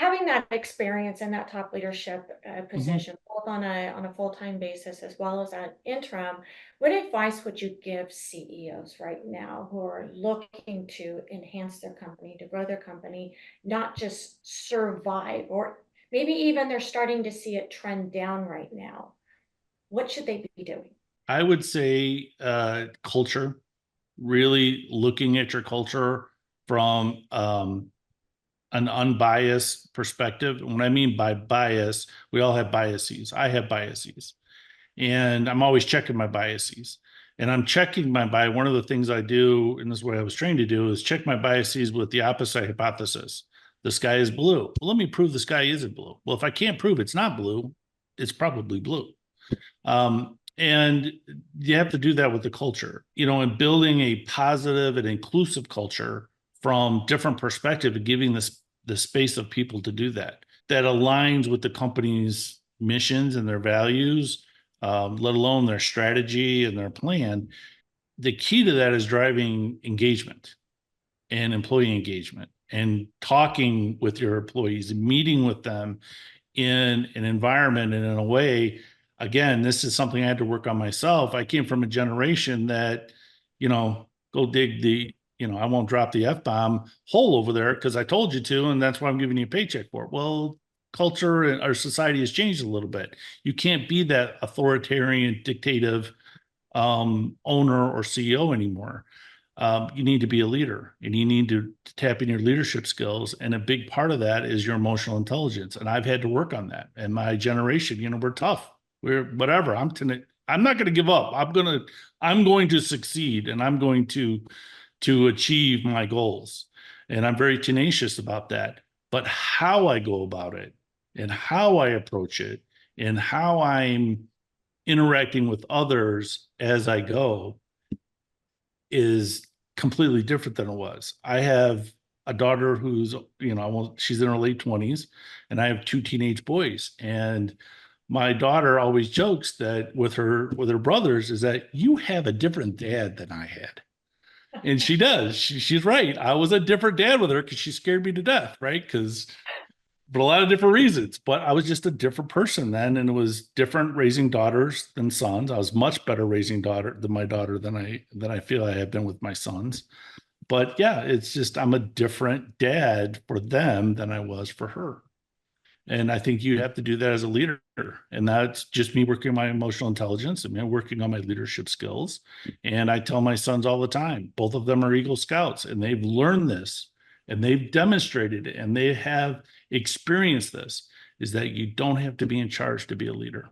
having that experience in that top leadership Mhm. position, both on a full-time basis as well as an interim, what advice would you give CEOs right now who are looking to enhance their company, to grow their company, not just survive, or maybe even they're starting to see it trend down right now? What should they be doing? I would say culture, really looking at your culture from an unbiased perspective. What I mean by bias, we all have biases. I have biases, and I'm always checking my biases. And I'm checking my bias. One of the things I do, and this is what I was trained to do, is check my biases with the opposite hypothesis. The sky is blue. Well, let me prove the sky isn't blue. Well, if I can't prove it's not blue, it's probably blue. And you have to do that with the culture, and building a positive and inclusive culture from different perspective and giving this the space of people to do that aligns with the company's missions and their values, let alone their strategy and their plan. The key to that is driving engagement and employee engagement and talking with your employees, meeting with them in an environment and in a way. Again, this is something I had to work on myself. I came from a generation that, go dig the, I won't drop the F-bomb hole over there because I told you to, and that's why I'm giving you a paycheck for it. Well, culture and our society has changed a little bit. You can't be that authoritarian, dictative owner or CEO anymore. You need to be a leader, and you need to tap in your leadership skills. And a big part of that is your emotional intelligence. And I've had to work on that. And my generation, we're tough. We're whatever. I'm not going to give up. I'm going to succeed, and I'm going to achieve my goals. And I'm very tenacious about that. But how I go about it and how I approach it and how I'm interacting with others as I go is completely different than it was. I have a daughter who's, she's in her late 20s, and I have two teenage boys. And my daughter always jokes that with her brothers is that you have a different dad than I had. And she does. She's right. I was a different dad with her because she scared me to death, right? Because for a lot of different reasons. But I was just a different person then, and it was different raising daughters than sons. I was much better raising my daughter than I feel I have been with my sons. But yeah, it's just I'm a different dad for them than I was for her. And I think you have to do that as a leader. And that's just me working on my emotional intelligence and me working on my leadership skills. And I tell my sons all the time, both of them are Eagle Scouts, and they've learned this and they've demonstrated it and they have experienced this, is that you don't have to be in charge to be a leader.